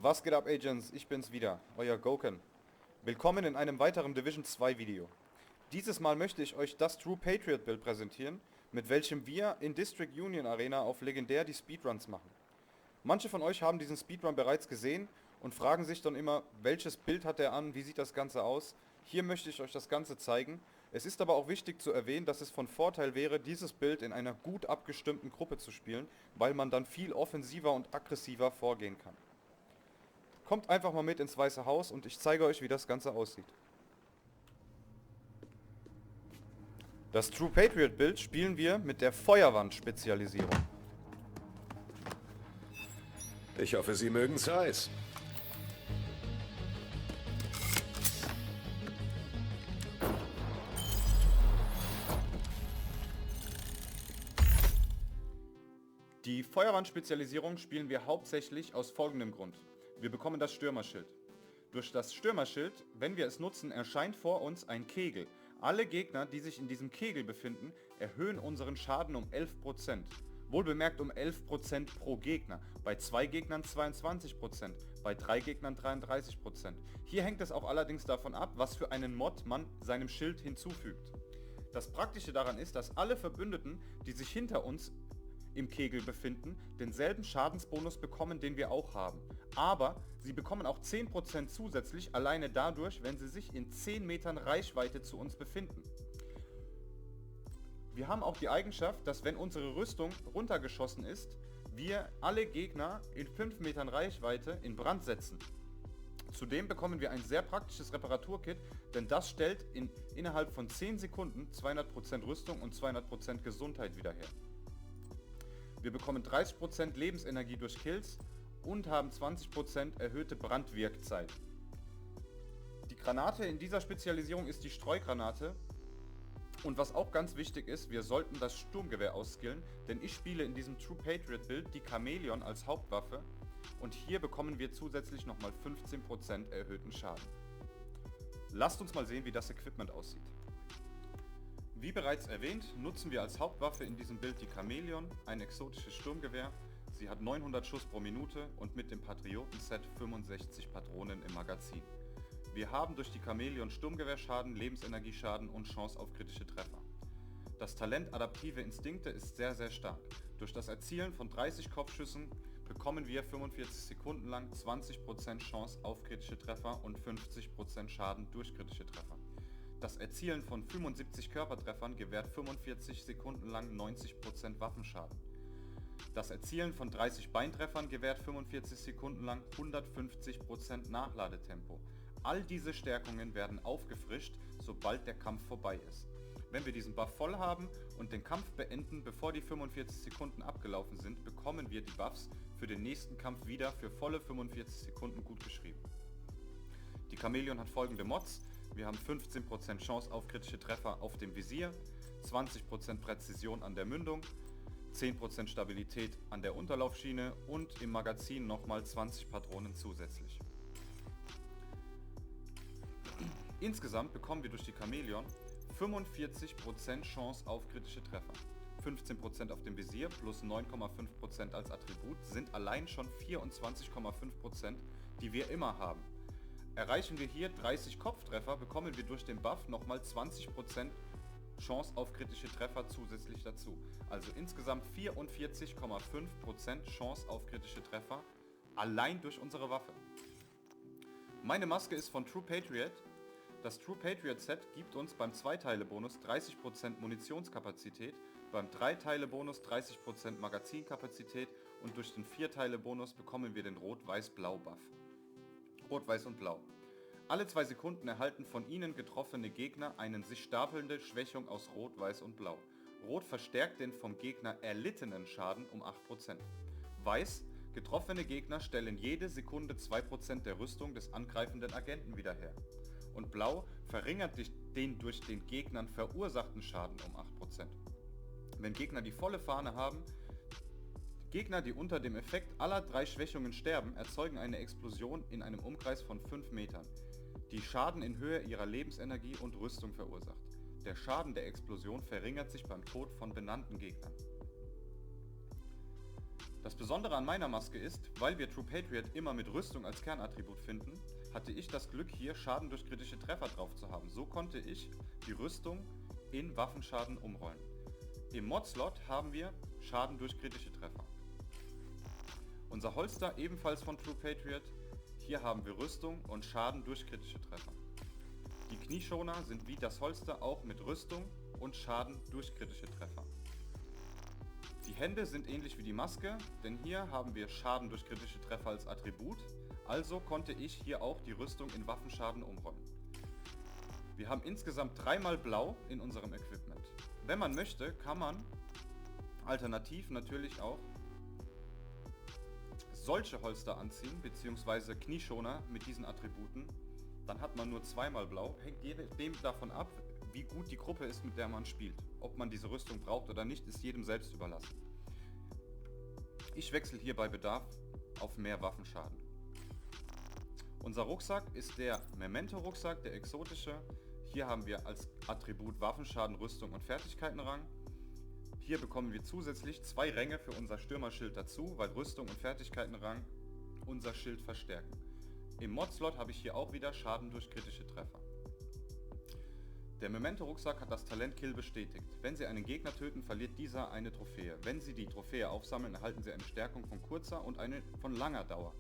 Was geht ab, Agents? Ich bin's wieder, euer Goken. Willkommen in einem weiteren Division 2 Video. Dieses Mal möchte ich euch das True Patriot Bild präsentieren, mit welchem wir in District Union Arena auf legendär die Speedruns machen. Manche von euch haben diesen Speedrun bereits gesehen und fragen sich dann immer, welches Bild hat er an, wie sieht das Ganze aus. Hier möchte ich euch das Ganze zeigen. Es ist aber auch wichtig zu erwähnen, dass es von Vorteil wäre, dieses Bild in einer gut abgestimmten Gruppe zu spielen, weil man dann viel offensiver und aggressiver vorgehen kann. Kommt einfach mal mit ins Weiße Haus und ich zeige euch, wie das Ganze aussieht. Das True Patriot Bild spielen wir mit der Feuerwand-Spezialisierung. Ich hoffe, Sie mögen's heiß. Die Feuerwand-Spezialisierung spielen wir hauptsächlich aus folgendem Grund. Wir bekommen das Stürmerschild. Durch das Stürmerschild, wenn wir es nutzen, erscheint vor uns ein Kegel. Alle Gegner, die sich in diesem Kegel befinden, erhöhen unseren Schaden um 11%. Wohlbemerkt um 11% pro Gegner. Bei 2 Gegnern 22%, bei 3 Gegnern 33%. Hier hängt es auch allerdings davon ab, was für einen Mod man seinem Schild hinzufügt. Das Praktische daran ist, dass alle Verbündeten, die sich hinter uns im Kegel befinden, denselben Schadensbonus bekommen, den wir auch haben. Aber sie bekommen auch 10% zusätzlich, alleine dadurch, wenn sie sich in 10 Metern Reichweite zu uns befinden. Wir haben auch die Eigenschaft, dass wenn unsere Rüstung runtergeschossen ist, wir alle Gegner in 5 Metern Reichweite in Brand setzen. Zudem bekommen wir ein sehr praktisches Reparaturkit, denn das stellt innerhalb von 10 Sekunden 200% Rüstung und 200% Gesundheit wieder her. Wir bekommen 30% Lebensenergie durch Kills und haben 20% erhöhte Brandwirkzeit. Die Granate in dieser Spezialisierung ist die Streugranate. Und was auch ganz wichtig ist, wir sollten das Sturmgewehr ausskillen, denn ich spiele in diesem True Patriot Bild die Chamäleon als Hauptwaffe und hier bekommen wir zusätzlich nochmal 15% erhöhten Schaden. Lasst uns mal sehen, wie das Equipment aussieht. Wie bereits erwähnt, nutzen wir als Hauptwaffe in diesem Bild die Chamäleon, ein exotisches Sturmgewehr. Sie hat 900 Schuss pro Minute und mit dem Patrioten-Set 65 Patronen im Magazin. Wir haben durch die Chamäleon Sturmgewehrschaden, Lebensenergieschaden und Chance auf kritische Treffer. Das Talent Adaptive Instinkte ist sehr stark. Durch das Erzielen von 30 Kopfschüssen bekommen wir 45 Sekunden lang 20% Chance auf kritische Treffer und 50% Schaden durch kritische Treffer. Das Erzielen von 75 Körpertreffern gewährt 45 Sekunden lang 90% Waffenschaden. Das Erzielen von 30 Beintreffern gewährt 45 Sekunden lang 150% Nachladetempo. All diese Stärkungen werden aufgefrischt, sobald der Kampf vorbei ist. Wenn wir diesen Buff voll haben und den Kampf beenden, bevor die 45 Sekunden abgelaufen sind, bekommen wir die Buffs für den nächsten Kampf wieder für volle 45 Sekunden gut geschrieben. Die Chamäleon hat folgende Mods. Wir haben 15% Chance auf kritische Treffer auf dem Visier, 20% Präzision an der Mündung, 10% Stabilität an der Unterlaufschiene und im Magazin nochmal 20 Patronen zusätzlich. Insgesamt bekommen wir durch die Chamäleon 45% Chance auf kritische Treffer. 15% auf dem Visier plus 9,5% als Attribut sind allein schon 24,5%, die wir immer haben. Erreichen wir hier 30 Kopftreffer, bekommen wir durch den Buff nochmal 20% Chance auf kritische Treffer zusätzlich dazu. Also insgesamt 44,5% Chance auf kritische Treffer, allein durch unsere Waffe. Meine Maske ist von True Patriot. Das True Patriot Set gibt uns beim 2-Teile-Bonus 30% Munitionskapazität, beim 3-Teile-Bonus 30% Magazinkapazität und durch den 4-Teile-Bonus bekommen wir den Rot-Weiß-Blau-Buff. Rot-Weiß und Blau. Alle 2 Sekunden erhalten von ihnen getroffene Gegner eine sich stapelnde Schwächung aus Rot, Weiß und Blau. Rot verstärkt den vom Gegner erlittenen Schaden um 8%. Weiß, getroffene Gegner stellen jede Sekunde 2% der Rüstung des angreifenden Agenten wieder her. Und Blau verringert den durch den Gegnern verursachten Schaden um 8%. Wenn Gegner die volle Fahne haben, Gegner, die unter dem Effekt aller 3 Schwächungen sterben, erzeugen eine Explosion in einem Umkreis von 5 Metern, die Schaden in Höhe ihrer Lebensenergie und Rüstung verursacht. Der Schaden der Explosion verringert sich beim Tod von benannten Gegnern. Das Besondere an meiner Maske ist, weil wir True Patriot immer mit Rüstung als Kernattribut finden, hatte ich das Glück, hier Schaden durch kritische Treffer drauf zu haben. So konnte ich die Rüstung in Waffenschaden umrollen. Im Mod-Slot haben wir Schaden durch kritische Treffer. Unser Holster ebenfalls von True Patriot. Hier haben wir Rüstung und Schaden durch kritische Treffer. Die Knieschoner sind wie das Holster auch mit Rüstung und Schaden durch kritische Treffer. Die Hände sind ähnlich wie die Maske, denn hier haben wir Schaden durch kritische Treffer als Attribut, also konnte ich hier auch die Rüstung in Waffenschaden umrollen. Wir haben insgesamt 3-mal Blau in unserem Equipment. Wenn man möchte, kann man alternativ natürlich auch solche Holster anziehen, beziehungsweise Knieschoner mit diesen Attributen. Dann hat man nur 2-mal Blau, hängt jedem davon ab, wie gut die Gruppe ist, mit der man spielt. Ob man diese Rüstung braucht oder nicht, ist jedem selbst überlassen. Ich wechsle hier bei Bedarf auf mehr Waffenschaden. Unser Rucksack ist der Memento-Rucksack, der exotische. Hier haben wir als Attribut Waffenschaden, Rüstung und Fertigkeitenrang. Hier bekommen wir zusätzlich 2 Ränge für unser Stürmerschild dazu, weil Rüstung und Fertigkeitenrang unser Schild verstärken. Im Mod-Slot habe ich hier auch wieder Schaden durch kritische Treffer. Der Memento-Rucksack hat das Talent Kill bestätigt. Wenn Sie einen Gegner töten, verliert dieser eine Trophäe. Wenn Sie die Trophäe aufsammeln, erhalten Sie eine Stärkung von kurzer und eine von langer Dauer.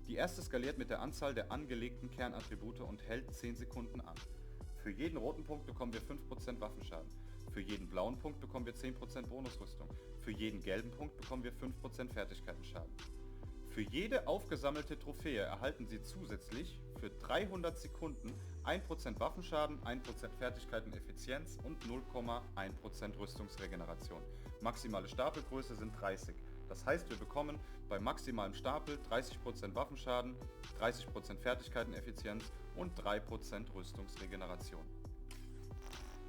Die erste skaliert mit der Anzahl der angelegten Kernattribute und hält 10 Sekunden an. Für jeden roten Punkt bekommen wir 5% Waffenschaden. Für jeden blauen Punkt bekommen wir 10% Bonusrüstung. Für jeden gelben Punkt bekommen wir 5% Fertigkeitenschaden. Für jede aufgesammelte Trophäe erhalten Sie zusätzlich für 300 Sekunden 1% Waffenschaden, 1% Fertigkeiteneffizienz und 0,1% Rüstungsregeneration. Maximale Stapelgröße sind 30. Das heißt, wir bekommen bei maximalem Stapel 30% Waffenschaden, 30% Fertigkeiteneffizienz und 3% Rüstungsregeneration.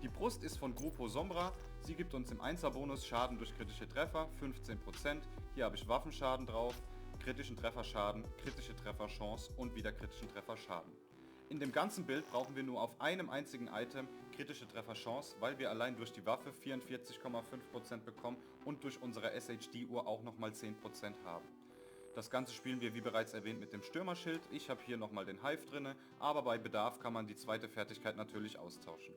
Die Brust ist von Grupo Sombra. Sie gibt uns im 1er-Bonus Schaden durch kritische Treffer, 15%. Hier habe ich Waffenschaden drauf, kritischen Trefferschaden, kritische Trefferchance und wieder kritischen Trefferschaden. In dem ganzen Bild brauchen wir nur auf einem einzigen Item kritische Trefferchance, weil wir allein durch die Waffe 44,5% bekommen und durch unsere SHD-Uhr auch nochmal 10% haben. Das Ganze spielen wir wie bereits erwähnt mit dem Stürmerschild. Ich habe hier nochmal den Hive drinne, aber bei Bedarf kann man die zweite Fertigkeit natürlich austauschen.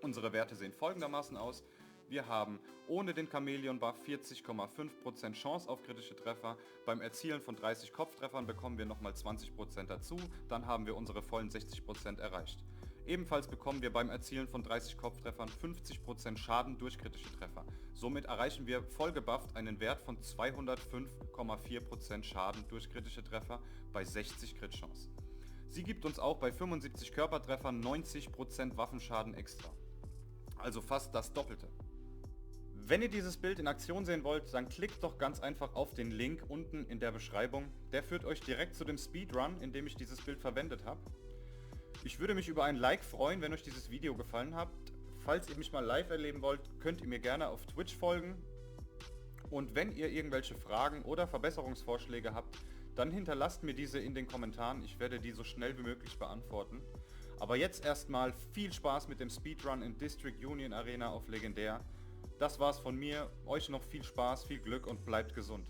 Unsere Werte sehen folgendermaßen aus. Wir haben ohne den Chamäleon-Buff 40,5% Chance auf kritische Treffer. Beim Erzielen von 30 Kopftreffern bekommen wir nochmal 20% dazu. Dann haben wir unsere vollen 60% erreicht. Ebenfalls bekommen wir beim Erzielen von 30 Kopftreffern 50% Schaden durch kritische Treffer. Somit erreichen wir voll gebufft einen Wert von 205,4% Schaden durch kritische Treffer bei 60 Crit-Chance. Sie gibt uns auch bei 75 Körpertreffern 90% Waffenschaden extra. Also fast das Doppelte. Wenn ihr dieses Bild in Aktion sehen wollt, dann klickt doch ganz einfach auf den Link unten in der Beschreibung. Der führt euch direkt zu dem Speedrun, in dem ich dieses Bild verwendet habe. Ich würde mich über ein Like freuen, wenn euch dieses Video gefallen hat. Falls ihr mich mal live erleben wollt, könnt ihr mir gerne auf Twitch folgen. Und wenn ihr irgendwelche Fragen oder Verbesserungsvorschläge habt, dann hinterlasst mir diese in den Kommentaren. Ich werde die so schnell wie möglich beantworten. Aber jetzt erstmal viel Spaß mit dem Speedrun in District Union Arena auf Legendär. Das war's von mir. Euch noch viel Spaß, viel Glück und bleibt gesund.